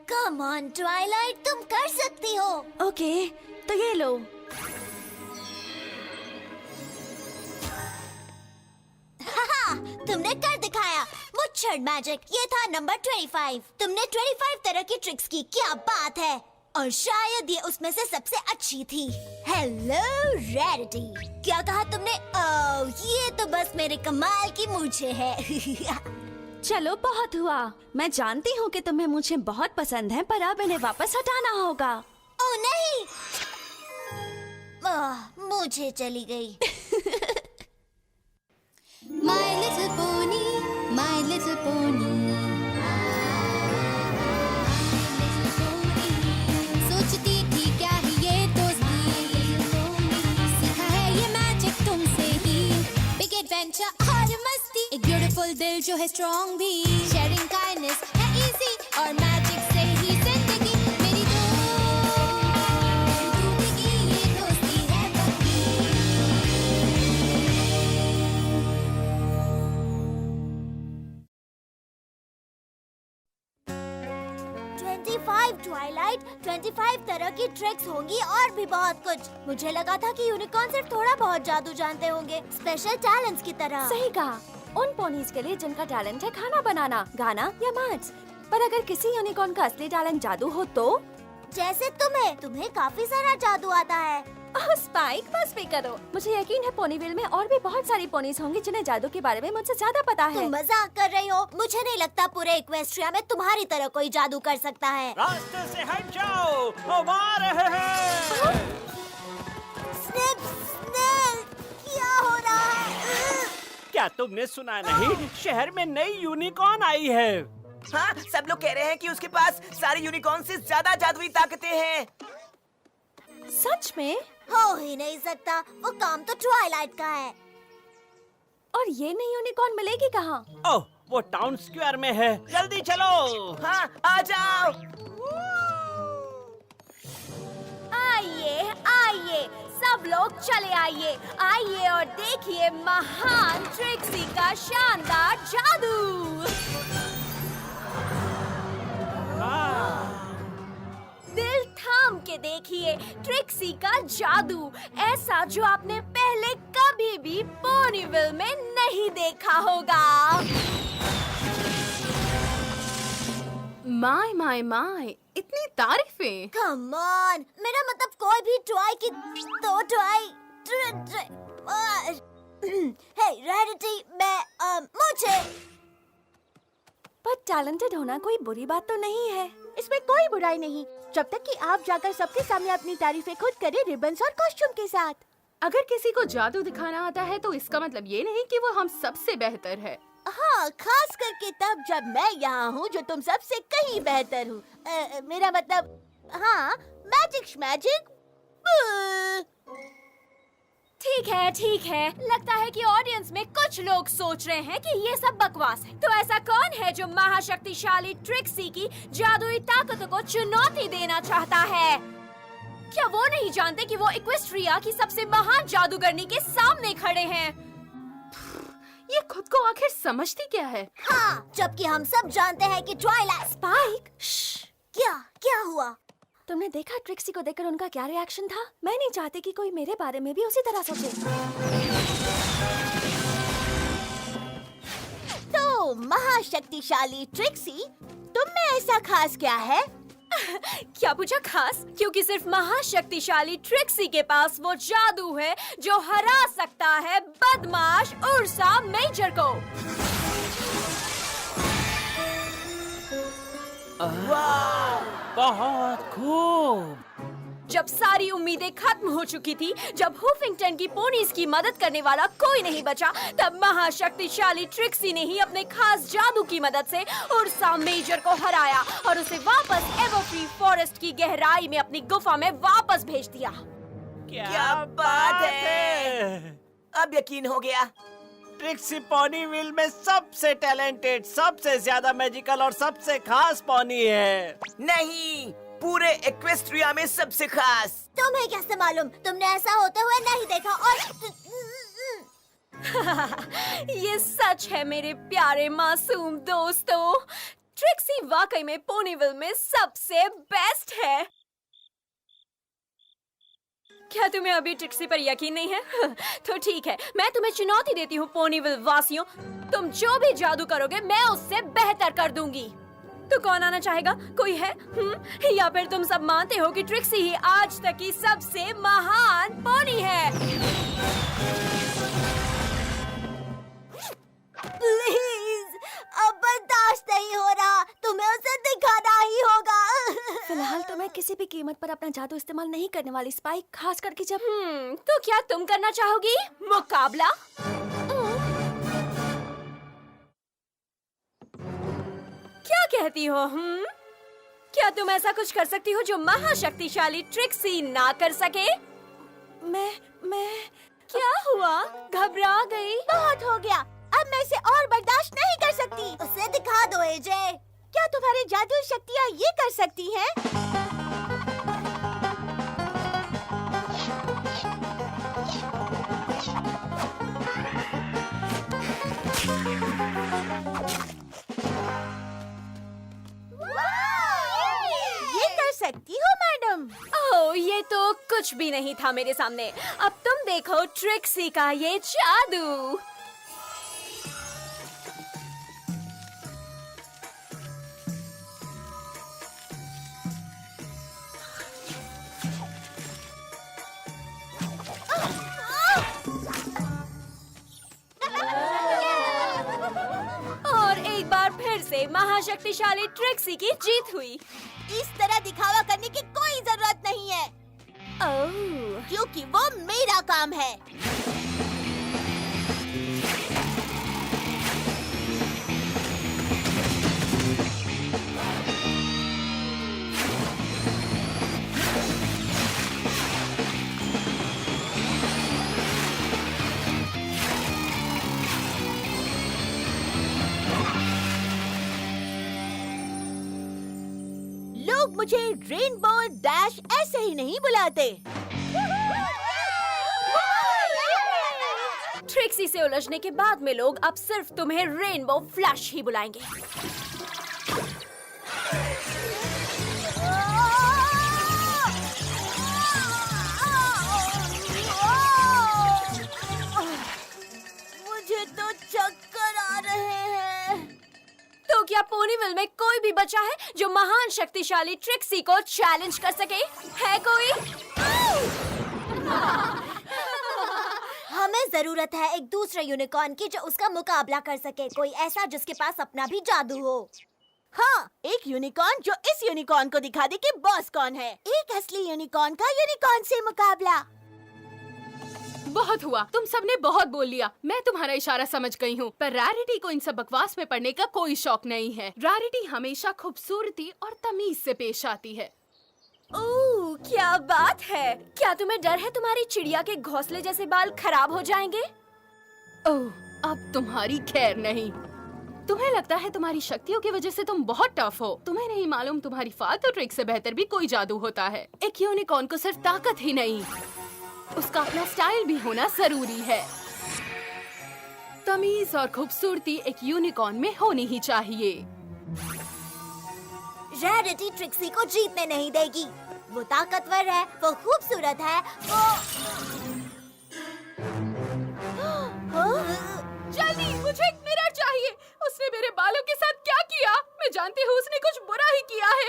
Come on Twilight, तुम कर सकती हो। ओके, तो ये लो। तुमने कर दिखाया। मुच्छड़ मैजिक, ये था नंबर 25। तुमने 25 तरह की ट्रिक्स की, क्या बात है। और शायद ये उसमें से सबसे अच्छी थी। हेलो रैरिटी, क्या कहा तुमने? ओह, ये तो बस मेरे कमाल की मूंछें है। चलो, बहुत हुआ। मैं जानती हूँ कि तुम्हें मुझे बहुत पसंद है, पर अब इन्हें वापस हटाना होगा। ओह नहीं, मुझे चली गई। My little pony, my little pony. सोचती थी क्या है ये दोस्ती, सीखा है ये मैजिक तुमसे ही। Big adventure और मस्ती, एक beautiful दिल जो है strong भी। Sharing kindness है easy और मैजिक से ही जिंदगी मेरी जिंदगी ये दोस्ती है पक्की। 25 ट्वाइलाइट, 25 तरह की ट्रिक्स होंगी और भी बहुत कुछ। मुझे लगा था कि यूनिकॉर्न सिर्फ थोड़ा बहुत जादू जानते होंगे, स्पेशल टैलेंट्स की तरह। सही कहा, उन पोनीज के लिए जिनका टैलेंट है खाना बनाना, गाना या मार्च। पर अगर किसी यूनिकॉर्न का असली टैलेंट जादू हो तो? जैसे तुम्हें काफी सारा जादू आता है। ओह स्पाइक, बस भी करो। मुझे यकीन है पोनीविल में और भी बहुत सारी पोनीज होंगी जिन्हें जादू के बारे में मुझसे ज्यादा पता है। तुम मजाक कर रही हो? मुझे नहीं लगता पूरे इक्वेस्ट्रिया में तुम्हारी तरह कोई जादू कर सकता है। रास्ते से हट जाओ, हम आ रहे हैं। स्निप, स्निप, क्या हो रहा है? क्या तुमने सुना नहीं? शहर में नई यूनिकॉर्न आई है। हाँ, सब लोग कह रहे हैं कि उसके पास सारे यूनिकॉर्न से ज्यादा जादुई ताकतें हैं। सच में? हो ही नहीं सकता, वो काम तो ट्वाइलाइट का है। और ये नई यूनिकॉर्न मिलेगी कहाँ? ओह, वो टाउन स्क्वायर में है। जल्दी चलो। हाँ, आ जाओ। आइए आइए, सब लोग चले आइए। आइए और देखिए महान ट्रिक्सी का शानदार जादू। दिल थाम के देखिए ट्रिक्सी का जादू, ऐसा जो आपने पहले कभी भी पोनीविल में नहीं देखा होगा। माय माय माय, इतनी तारीफें। कम ऑन, मेरा मतलब कोई भी ट्राई की तो ट्राई। हे रैरिटी, मुझे। पर टैलेंटेड होना कोई बुरी बात तो नहीं है। इसमें कोई बुराई नहीं, जब तक कि आप जाकर सबके सामने अपनी तारीफें खुद करें, रिबन्स और कॉस्ट्यूम के साथ। अगर किसी को जादू दिखाना आता है तो इसका मतलब ये नहीं कि वो हम सबसे बेहतर है। हाँ, खास करके तब जब मैं यहाँ हूँ जो तुम सबसे कहीं बेहतर हूँ। मेरा मतलब, हाँ, मैजिक। ठीक है। लगता है कि ऑडियंस में कुछ लोग सोच रहे हैं कि ये सब बकवास है। तो ऐसा कौन है जो महाशक्तिशाली ट्रिक्सी की जादुई ताकतों को चुनौती देना चाहता है? क्या वो नहीं जानते कि वो इक्वेस्ट्रिया की सबसे महान जादूगरनी के सामने खड़े हैं? ये खुद को आखिर समझती क्या है? हाँ, जबकि हम सब जानते हैं कि ट्वाइलाइट। स्पाइक, क्या हुआ? तुमने देखा ट्रिक्सी को देखकर उनका क्या रिएक्शन था? मैं नहीं चाहती कि कोई मेरे बारे में भी उसी तरह सोचे। तो महाशक्तिशाली ट्रिक्सी, तुम में ऐसा खास क्या है? क्या पूछा खास? क्योंकि सिर्फ महाशक्तिशाली ट्रिक्सी के पास वो जादू है जो हरा सकता है बदमाश उर्सा मेजर को। बहुत खूब। जब सारी उम्मीदें खत्म हो चुकी थी, जब हुफिंगटन की पोनीज की मदद करने वाला कोई नहीं बचा, तब महाशक्तिशाली ट्रिक्सी ने ही अपने खास जादू की मदद से उर्सा मेजर को हराया और उसे वापस एवरफ्री फॉरेस्ट की गहराई में अपनी गुफा में वापस भेज दिया। क्या बात है। अब यकीन हो गया। ट्रिक्सी पोनीविल में सबसे टैलेंटेड, सबसे ज्यादा मैजिकल और सबसे खास पोनी है। नहीं, पूरे इक्वेस्ट्रिया में सबसे खास। तुम्हें कैसे मालूम? तुमने ऐसा होते हुए नहीं देखा। और ये सच है मेरे प्यारे मासूम दोस्तों। ट्रिक्सी वाकई में पोनीविल में सबसे बेस्ट है। क्या तुम्हें अभी ट्रिक्सी पर यकीन नहीं है? तो ठीक है, मैं तुम्हें चुनौती देती हूँ पोनीविल वासियों। तुम जो भी जादू करोगे मैं उससे बेहतर कर दूंगी। तो कौन आना चाहेगा? कोई है? या फिर तुम सब मानते हो कि ट्रिक्सी ही आज तक की सबसे महान पोनी है? प्लीज, अब बर्दाश्त नहीं हो रहा, तुम्हें उसे दिखाना ही होगा। फिलहाल तो मैं किसी भी कीमत पर अपना जादू इस्तेमाल नहीं करने वाली स्पाइक, खास करके जब तो क्या तुम करना चाहोगी मुकाबला? क्या कहती हो? क्या तुम ऐसा कुछ कर सकती हो जो महाशक्तिशाली ट्रिक्सी ना कर सके? मैं क्या हुआ? घबरा गई? बहुत हो गया, अब मैं इसे और बर्दाश्त नहीं कर सकती। उसे दिखा दो एजे। क्या तुम्हारी जादुई शक्तियाँ ये कर सकती हैं? ये कर सकती हो मैडम? ओह, ये तो कुछ भी नहीं था मेरे सामने। अब तुम देखो ट्रिक्सी का ये जादू। और एक बार फिर से महाशक्तिशाली ट्रिक्सी की जीत हुई। इस तरह दिखावा करने की कोई जरूरत नहीं है, ओह, क्योंकि वो मेरा काम है। लोग मुझे रेनबो डैश ऐसे ही नहीं बुलाते। ट्रिक्सी से उलझने के बाद में लोग अब सिर्फ तुम्हें रेनबो फ्लैश ही बुलाएंगे। मुझे तो चक्कर आ रहे हैं। तो क्या पोनीविल में कोई भी बचा है जो महान शक्तिशाली ट्रिक्सी को चैलेंज कर सके? है कोई? हमें जरूरत है एक दूसरे यूनिकॉर्न की जो उसका मुकाबला कर सके, कोई ऐसा जिसके पास अपना भी जादू हो। हाँ, एक यूनिकॉर्न जो इस यूनिकॉर्न को दिखा दे कि बॉस कौन है। एक असली यूनिकॉर्न का यूनिकॉर्न से मुकाबला। बहुत हुआ, तुम सबने बहुत बोल लिया। मैं तुम्हारा इशारा समझ गई हूँ, पर रैरिटी को इन सब बकवास में पड़ने का कोई शौक नहीं है। रैरिटी हमेशा खूबसूरती और तमीज से पेश आती है। ओह, क्या बात है! क्या तुम्हें डर है तुम्हारी चिड़िया के घोंसले जैसे बाल खराब हो जाएंगे? ओह, अब तुम्हारी खैर नहीं। तुम्हें लगता है तुम्हारी शक्तियों की वजह से तुम बहुत टफ हो। तुम्हें नहीं मालूम तुम्हारी फालतू ट्रिक से बेहतर भी कोई जादू होता है। एक यूनिकॉर्न को सिर्फ ताकत ही नहीं, उसका अपना स्टाइल भी होना जरूरी है। तमीज और खूबसूरती एक यूनिकॉर्न में होनी ही चाहिए। रैरिटी ट्रिक्सी को जीतने नहीं देगी। वो ताकतवर है, वो खूबसूरत है, वो जल्दी, मुझे एक मिरर चाहिए। उसने मेरे बालों के साथ क्या किया? मैं जानती हूँ उसने कुछ बुरा ही किया है।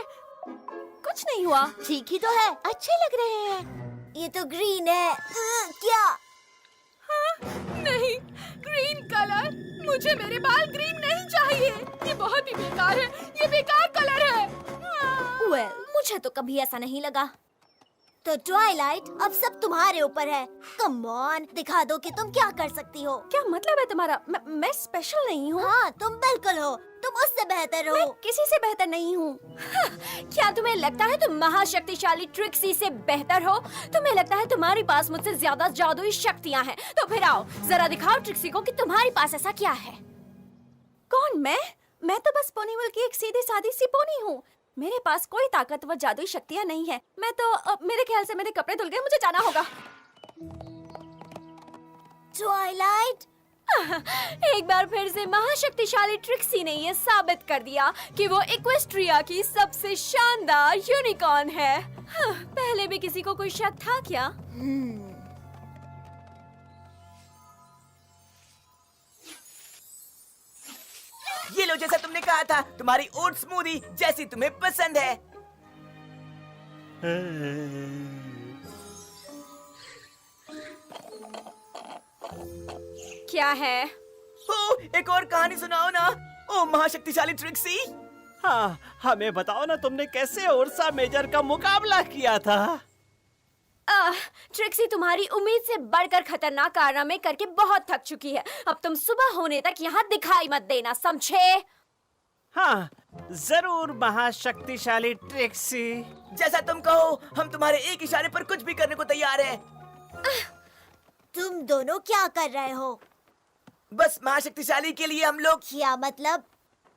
कुछ नहीं हुआ। ठीक ही तो है, अच्छे लग रहे हैं। ये तो ग्रीन है। क्या? नहीं, ग्रीन कलर। मुझे मेरे बाल ग्रीन नहीं चाहिए। ये बहुत ही बेकार है। ये बेकार कलर है। वेल, मुझे तो कभी ऐसा नहीं लगा। तो ट्वाइलाइट, अब सब तुम्हारे ऊपर है। कम ऑन, दिखा दो कि तुम क्या कर सकती हो। क्या मतलब है तुम्हारा? मैं स्पेशल नहीं हूँ। हाँ, तुम बिल्कुल हो। तुम उससे बेहतर हो। मैं किसी से बेहतर नहीं हूँ। क्या तुम्हें लगता है तुम महाशक्तिशाली ट्रिक्सी से बेहतर हो? तुम्हें लगता है तुम्हारे पास मुझसे ज्यादा जादुई शक्तियाँ हैं? तो फिर आओ, जरा दिखाओ ट्रिक्सी को कि तुम्हारे पास ऐसा क्या है। कौन मैं? मैं तो बस पोनीविल की एक सीधी सादी सी पोनी हूँ। मेरे पास कोई ताकतवर जादुई शक्तियाँ नहीं है। मैं तो मेरे ख्याल से मेरे कपड़े धुल गए, मुझे जाना होगा। ट्वाइलाइट, एक बार फिर से महाशक्तिशाली ट्रिक्सी ने ये साबित कर दिया कि वो इक्वेस्ट्रिया की सबसे शानदार यूनिकॉर्न है। पहले भी किसी को कोई शक था क्या? ये लो, जैसा तुमने कहा था, तुम्हारी ओट स्मूदी जैसी तुम्हें पसंद है। क्या है? ओ, एक और कहानी सुनाओ ना। ओ महाशक्तिशाली ट्रिक्सी। हाँ, हमें बताओ ना, तुमने कैसे उर्सा मेजर का मुकाबला किया था? ट्रिक्सी तुम्हारी उम्मीद से बढ़कर खतरनाक कारनामे करके बहुत थक चुकी है। अब तुम सुबह होने तक यहाँ दिखाई मत देना, समझे? हाँ, जरूर महाशक्तिशाली ट्रिक्सी। जैसा तुम कहो, हम तुम्हारे एक इशारे पर कुछ भी करने को तैयार हैं। तुम दोनों क्या कर रहे हो? बस महाशक्तिशाली के लिए हम लोग। क्या मतलब?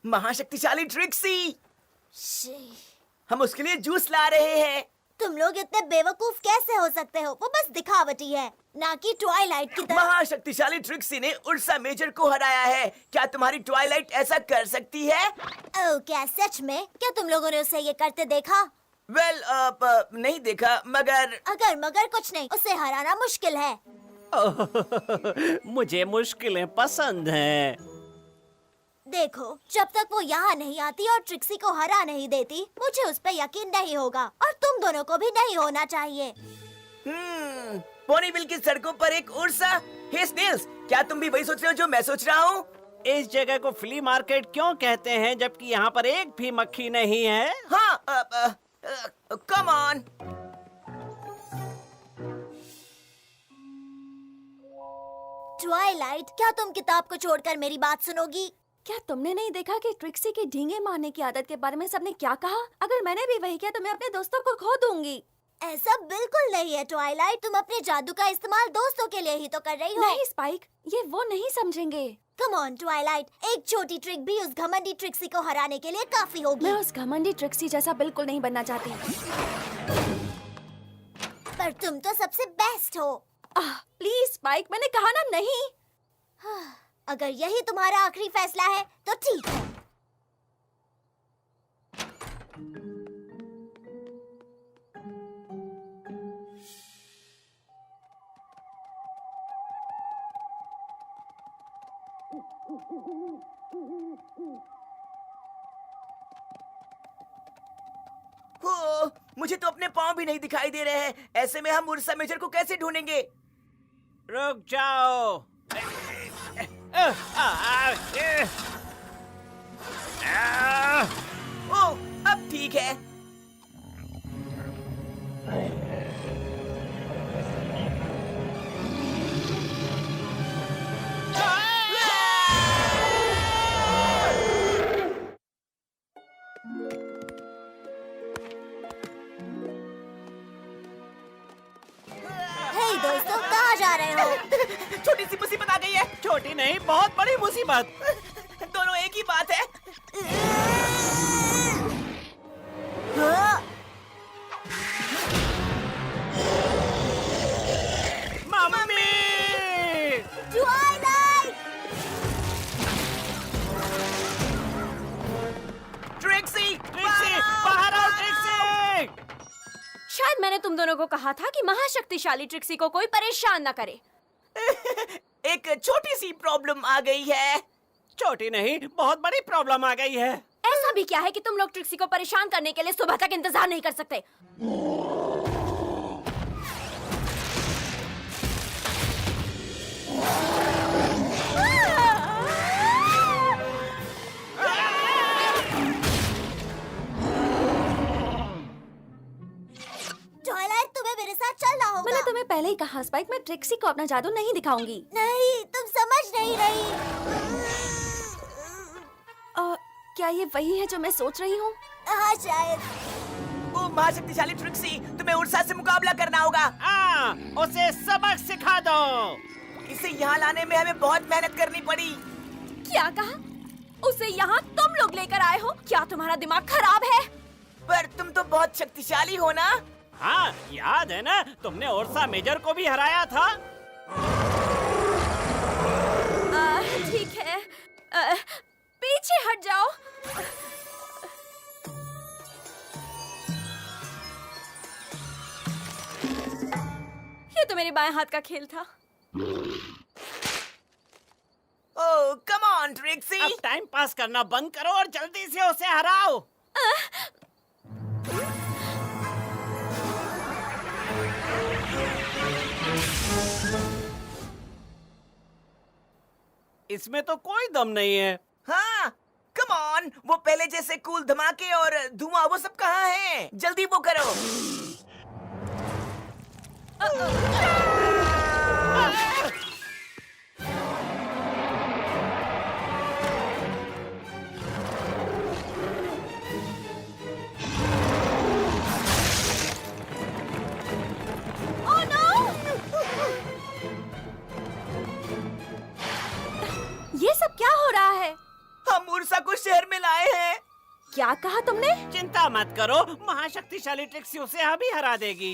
महाशक्तिशाली ट्रिक्सी, शी, हम उसके लिए जूस ला रहे हैं। तुम लोग इतने बेवकूफ कैसे हो सकते हो? वो बस दिखावटी है, ना कि ट्वाइलाइट की तरह। महाशक्तिशाली ट्रिक्सी ने उर्सा मेजर को हराया है। क्या तुम्हारी ट्वाइलाइट ऐसा कर सकती है? ओह, क्या सच में? क्या तुम लोगों ने उसे ये करते देखा? वेल, नहीं देखा, मगर अगर मगर कुछ नहीं, उसे हराना मुश्किल है। मुझे मुश्किलें पसंद हैं। देखो, जब तक वो यहाँ नहीं आती और ट्रिक्सी को हरा नहीं देती, मुझे उस पर यकीन नहीं होगा, और तुम दोनों को भी नहीं होना चाहिए। पोनीविल की सड़कों पर एक उर्सा। हे स्नेल्स, क्या तुम भी वही सोच रहे हो जो मैं सोच रहा हूँ? इस जगह को फ्ली मार्केट क्यों कहते हैं जबकि यहाँ पर एक भी मक्खी नहीं है? हाँ, कम ऑन। ट्वाइलाइट, क्या तुम किताब को छोड़कर मेरी बात सुनोगी? क्या तुमने नहीं देखा कि ट्रिक्सी की ढींगे मारने की आदत के बारे में सबने क्या कहा? अगर मैंने भी वही किया तो मैं अपने दोस्तों को खो दूंगी। ऐसा बिल्कुल नहीं है ट्वाइलाइट, तुम अपने जादू का इस्तेमाल दोस्तों के लिए ही तो कर रही हो। नहीं स्पाइक, ये वो नहीं समझेंगे। कम ऑन ट्वाइलाइट, एक छोटी ट्रिक भी उस घमंडी ट्रिक्सी को हराने के लिए काफी होगी। मैं उस घमंडी ट्रिक्सी जैसा बिल्कुल नहीं बनना चाहती। पर तुम तो सबसे बेस्ट हो। प्लीज स्पाइक, मैंने कहा ना नहीं। अगर यही तुम्हारा आखिरी फैसला है तो ठीक है। हो, मुझे तो अपने पाँव भी नहीं दिखाई दे रहे हैं। ऐसे में हम उर्सा मेजर को कैसे ढूंढेंगे? रुक जाओ। ओ, अब ठीक है। हे दोस्तों, कहाँ जा रहे हो? छोटी सी मुसीबत आ गई है। छोटी नहीं, बहुत बड़ी मुसीबत। दोनों एक ही बात है। हाँ? मम्मी! ट्वाइलाइट! ट्रिक्सी, ट्रिक्सी, बाहर आओ ट्रिक्सी! शायद मैंने तुम दोनों को कहा था कि महाशक्तिशाली ट्रिक्सी को कोई परेशान ना करे। एक छोटी सी प्रॉब्लम आ गई है। छोटी नहीं, बहुत बड़ी प्रॉब्लम आ गई है। ऐसा भी क्या है कि तुम लोग ट्रिक्सी को परेशान करने के लिए सुबह तक इंतजार नहीं कर सकते? ट्वाइलाइट, तुम्हें मेरे साथ चलना होगा। मैंने तुम्हें पहले ही कहा स्पाइक, मैं ट्रिक्सी को अपना जादू नहीं दिखाऊंगी। नहीं, तुम समझ नहीं रही। क्या ये वही है जो मैं सोच रही हूँ? हाँ, शायद। ओ महाशक्तिशाली ट्रिक्सी, तुम्हें उर्सा से मुकाबला करना होगा। हाँ, उसे सबक सिखा दो। इसे यहाँ लाने में हमें बहुत मेहनत करनी पड़ी। क्या कहा? उसे यहाँ तुम लोग लेकर आए हो? क्या तुम्हारा दिमाग खराब है? पर तुम तो बहुत शक्तिशाली हो ना। हाँ, याद है ना, तुमने उर्सा मेजर को भी हराया था। ठीक है, पीछे हट जाओ। ये तो मेरे बाएं हाथ का खेल था। ओह कम ऑन ट्रिक्सी। अब टाइम पास करना बंद करो और जल्दी से उसे हराओ। इसमें तो कोई दम नहीं है। हाँ कम ऑन, वो पहले जैसे कूल धमाके और धुआं वो सब कहाँ है? जल्दी वो करो। ये सब क्या हो रहा है? हम उर्सा को शहर में लाए हैं। क्या कहा तुमने? चिंता मत करो, महाशक्तिशाली ट्रिक्सी उसे अभी हरा देगी।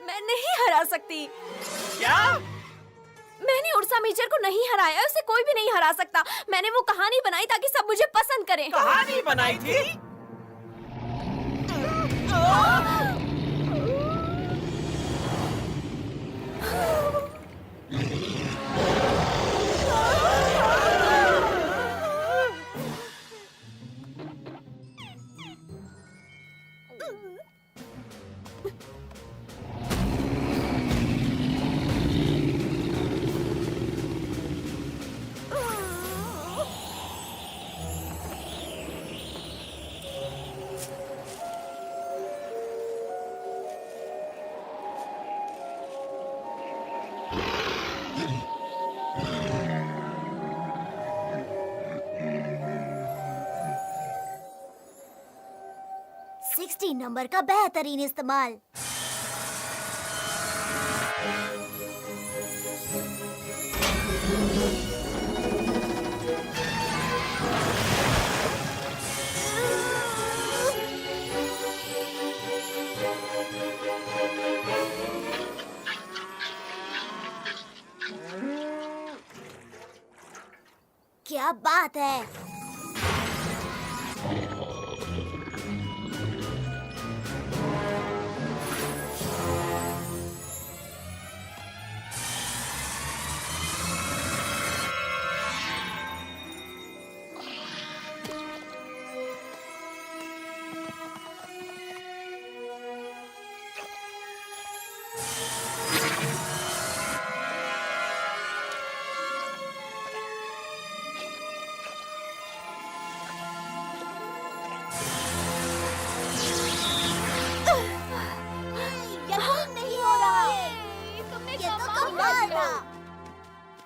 मैं नहीं हरा सकती। क्या? मैंने उर्सा मेजर को नहीं हराया, उसे कोई भी नहीं हरा सकता। मैंने वो कहानी बनाई ताकि सब मुझे पसंद करें। कहानी बनाई थी? नंबर का बेहतरीन इस्तेमाल। क्या बात है।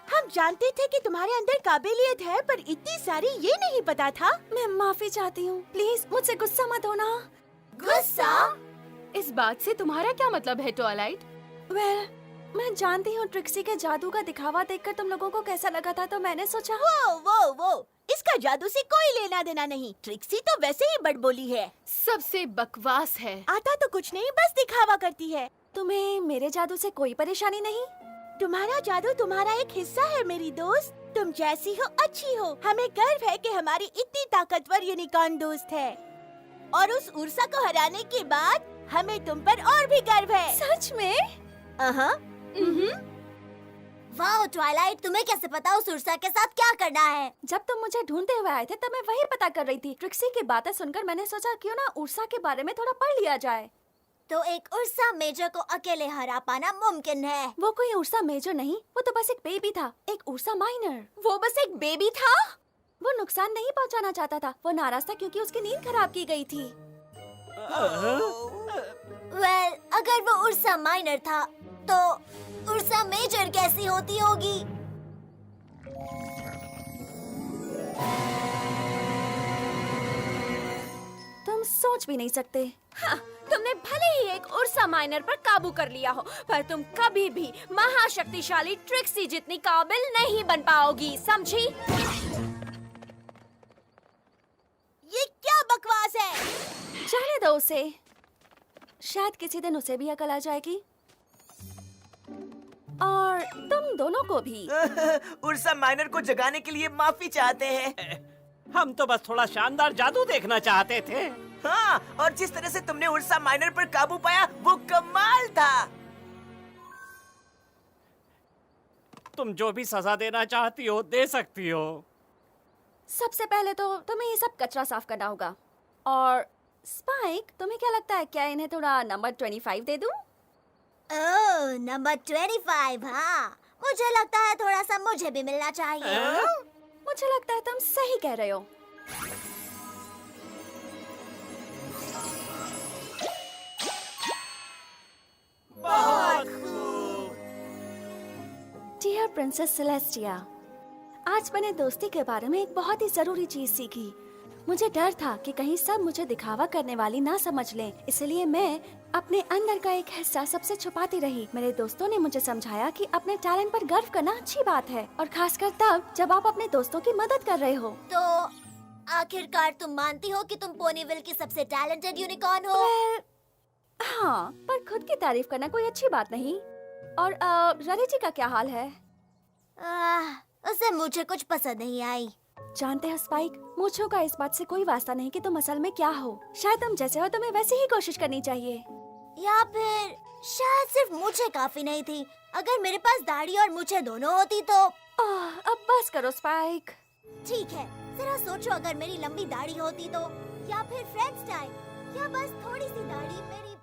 हम जानते थे कि तुम्हारे अंदर काबिलियत है, पर इतनी सारी ये नहीं पता था। मैं माफी चाहती हूँ, प्लीज मुझसे गुस्सा मत होना। गुस्सा? इस बात से तुम्हारा क्या मतलब है ट्वाइलाइट? वेल, मैं जानती हूँ ट्रिक्सी के जादू का दिखावा देखकर तुम लोगों को कैसा लगा था, तो मैंने सोचा वो इसका जादू से कोई लेना देना नहीं। ट्रिक्सी तो वैसे ही बड़बोली है, सबसे बकवास है। आता तो कुछ नहीं, बस दिखावा करती है। तुम्हें मेरे जादू से कोई परेशानी नहीं? तुम्हारा जादू तुम्हारा एक हिस्सा है मेरी दोस्त। तुम जैसी हो अच्छी हो। हमें गर्व है कि हमारी इतनी ताकतवर यूनिकॉर्न दोस्त है, और उस उर्सा को हराने के बाद हमें तुम पर और भी गर्व है। सच में? वाह ट्वाइलाइट, तुम्हें कैसे पता उस उर्सा के साथ क्या करना है? जब तुम मुझे ढूंढते हुए आए थे तब मैं वही पता कर रही थी। ट्रिक्सी की बातें सुनकर मैंने सोचा क्यों ना उर्सा के बारे में थोड़ा पढ़ लिया जाए। तो एक उर्सा मेजर को अकेले हरा पाना मुमकिन है। वो कोई उर्सा मेजर नहीं, वो तो बस एक बेबी था, एक उर्सा माइनर। वो बस एक बेबी था? वो नुकसान नहीं पहुंचाना चाहता था, वो नाराज था क्योंकि उसकी नींद खराब की गई थी। वेल, अगर वो उर्सा माइनर था तो उर्सा मेजर कैसी होती होगी? तुम सोच भी नहीं सकते। हाँ, तुमने भले ही एक उर्सा माइनर पर काबू कर लिया हो, पर तुम कभी भी महाशक्तिशाली ट्रिक्सी जितनी काबिल नहीं बन पाओगी, समझी? ये क्या बकवास है? जाने दो उसे, शायद किसी दिन उसे भी अकल आ जाएगी। और तुम दोनों को भी। उर्सा माइनर को जगाने के लिए माफी चाहते हैं। हम तो बस थोड़ा शानदार जादू देखना चाहते थे। हाँ, और जिस तरह से तुमने उर्सा माइनर पर काबू पाया वो कमाल था। तुम जो भी सजा देना चाहती हो दे सकती हो। सबसे पहले तो तुम्हें ये सब कचरा साफ करना होगा। और स्पाइक, तुम्हें क्या लगता है, क्या इन्हें थोड़ा नंबर 25 दे दूं? ओह, नंबर 25, हाँ। मुझे लगता है थोड़ा सा मुझे भी मिलना चाहिए। मुझे लगता है तुम सही कह रहे हो। डियर प्रिंसेस सेलेस्टिया, आज मैंने दोस्ती के बारे में एक बहुत ही जरूरी चीज सीखी। मुझे डर था कि कहीं सब मुझे दिखावा करने वाली ना समझ लें, इसलिए मैं अपने अंदर का एक हिस्सा सबसे छुपाती रही। मेरे दोस्तों ने मुझे समझाया कि अपने टैलेंट पर गर्व करना अच्छी बात है, और खासकर तब जब आप अपने दोस्तों की मदद कर रहे हो। तो आखिरकार तुम मानती हो कि तुम पोनीविल की सबसे टैलेंटेड यूनिकॉर्न हो? हाँ, पर खुद की तारीफ करना कोई अच्छी बात नहीं। और रैरिटी का क्या हाल है? उसे मुझे कुछ पसंद नहीं आई। जानते हो स्पाइक, मूंछों का इस बात से कोई वास्ता नहीं कि तुम असल में क्या हो। शायद तुम जैसे हो तुम्हें वैसे ही कोशिश करनी चाहिए। या फिर शायद सिर्फ मुझे काफी नहीं थी। अगर मेरे पास दाढ़ी और मूछें दोनों होती तो। अब बस करो स्पाइक। ठीक है, जरा सोचो, अगर मेरी लंबी दाढ़ी होती तो, या फिर फ्रेंच टाइप, या बस थोड़ी सी दाढ़ी मेरी